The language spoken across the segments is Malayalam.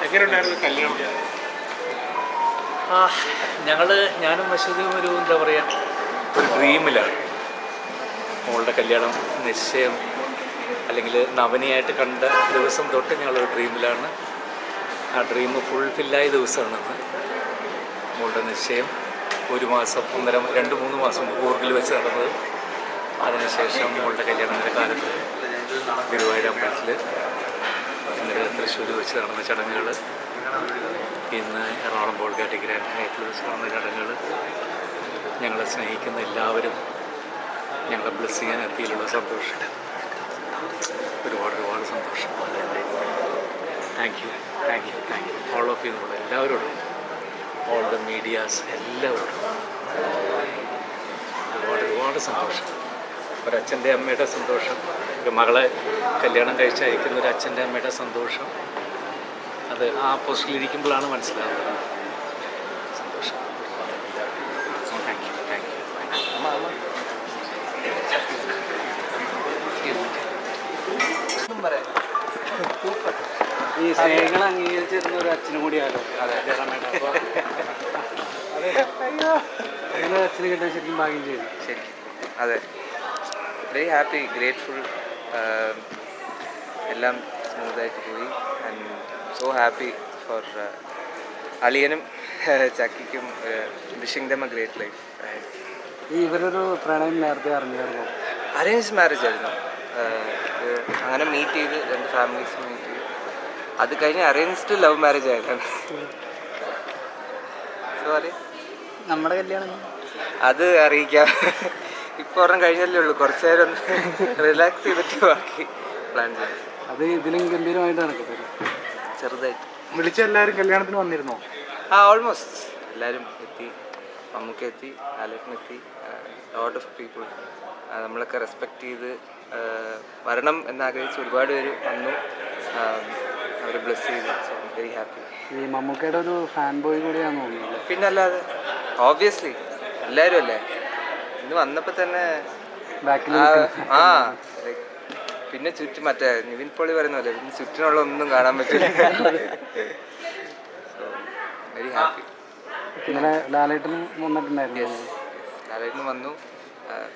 എങ്ങനെയുണ്ടായിരുന്നു കല്യാണം? ഞാനും അശ്വതിയും എന്താ പറയുക, ഒരു ഡ്രീമിലാണ്. മോളുടെ കല്യാണം നിശ്ചയം അല്ലെങ്കിൽ നവനിയായിട്ട് കണ്ട ദിവസം തൊട്ട് ഞങ്ങളൊരു ഡ്രീമിലാണ്. ആ ഡ്രീം ഫുൾഫില്ലായ ദിവസമാണെന്ന്. മോളുടെ നിശ്ചയം 1 മാസം 2-3 മാസം കൂർഗിൽ വെച്ച് നടന്നത്. അതിനുശേഷം മോളുടെ കല്യാണത്തിൻ്റെ കാലത്ത് ഗുരുവായൂർ അമ്പലത്തിൽ, ഇന്നലെ തൃശ്ശൂർ വെച്ച് നടന്ന ചടങ്ങുകൾ, ഇന്ന് എറണാകുളം ബോൾഗാട്ടി ഗ്രാൻഡ് ഹയറ്റിൽ വെച്ച് നടന്ന ചടങ്ങുകൾ. ഞങ്ങളെ സ്നേഹിക്കുന്ന എല്ലാവരും ഞങ്ങളെ ബ്ലെസ് ചെയ്യാൻ എത്തിയിലുള്ള സന്തോഷം, ഒരുപാട് സന്തോഷം. Thank you all of you, എല്ലാവരോടും, ഓൾ ദ മീഡിയാസ് എല്ലാവരോടും ഒരുപാട് സന്തോഷം. ഒരച്ഛൻ്റെ അമ്മയുടെ സന്തോഷം, ഒരു മകളെ കല്യാണം കഴിച്ചയക്കുന്ന ഒരു അച്ഛൻ്റെ അമ്മയുടെ സന്തോഷം, അത് ആ പോസ്റ്റിലിരിക്കുമ്പോഴാണ് മനസ്സിലാവുന്നത്. സന്തോഷം. Thank U. ഈ സ്നേഹങ്ങൾ അംഗീകരിച്ചിരുന്ന ഒരു അച്ഛനും കൂടിയാലോ. അതെ, ജയറാമേട്ട. അപ്പോൾ അങ്ങനെ അച്ഛനെ കിട്ടാൻ ശരിക്കും ഭാഗ്യം ചെയ്തു. ശരിക്കും അതെ, വെരി ഹാപ്പി, ഗ്രേറ്റ്ഫുൾ. എല്ലാം സ്മൂത്തായിട്ട് പോയി. ആൻഡ് സോ ഹാപ്പി ഫോർ അളിയനും ചക്കിക്കും. Wishing them a great life. ഇവരൊരു പ്രണയം നേരത്തെ അറിഞ്ഞായിരുന്നു? അറേഞ്ച് മാരേജ് ആയിരുന്നു. അങ്ങനെ മീറ്റ് ചെയ്ത് 2 ഫാമിലീസ് മീറ്റ് ചെയ്ത്, അത് കഴിഞ്ഞ് അറേഞ്ച്ഡ് ലവ് മാരേജ് ആയിരുന്നു. സോറി, നമ്മുടെ കല്യാണം അത് അറിയിക്കാം. ഇപ്പോൾ ഒരെണ്ണം കഴിഞ്ഞല്ലേ ഉള്ളൂ, കുറച്ച് നേരം ഒന്ന് റിലാക്സ് ചെയ്തിട്ട് ബാക്കി പ്ലാൻ ചെയ്യാം. അത് ഇതിലും ഗംഭീരമായിട്ട് നടക്കത്തില്ല. ചെറുതായിട്ട് വിളിച്ച എല്ലാവരും കല്യാണത്തിന് വന്നിരുന്നോ? ഓൾമോസ്റ്റ് എല്ലാവരും എത്തി. മമ്മൂക്ക എത്തി, ലാലേട്ടൻ എത്തി, ലോട്ട് ഓഫ് പീപ്പിൾ. നമ്മളൊക്കെ റെസ്പെക്റ്റ് ചെയ്ത് വരണം എന്നാഗ്രഹിച്ച് ഒരുപാട് പേര് വന്നു. അവർ ബ്ലെസ് ചെയ്തു. So very happy. ഈ മമ്മൂക്കയുടെ ഒരു ഫാൻ ബോയ് കൂടിയാണെന്ന് തോന്നുന്നു. പിന്നെ അല്ലാതെ ഓബ്വിയസ്ലി എല്ലാവരും അല്ലേ. ഇന്ന് വന്നപ്പോൾ തന്നെ പിന്നെ ചുറ്റും മറ്റേ നിവിൻ പോളി പറയുന്ന പോലെ പിന്നെ ചുറ്റിനുള്ള ഒന്നും കാണാൻ പറ്റില്ല. So very happy. ഇന്നലെ ലാലേട്ടനും വന്നിട്ടുണ്ടായിരുന്നു. യെസ്, ലാലേട്ടനും വന്നു,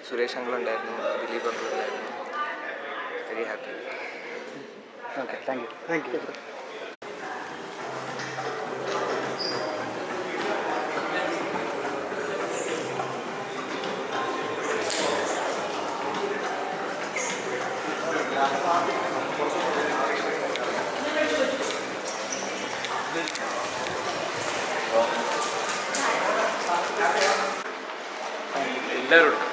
സുരേഷ് അങ്കിളുണ്ടായിരുന്നു, ദിലീപ് അങ്കിളുണ്ടായിരുന്നു. Very happy. Okay, thank you. എല്ലാവരോടും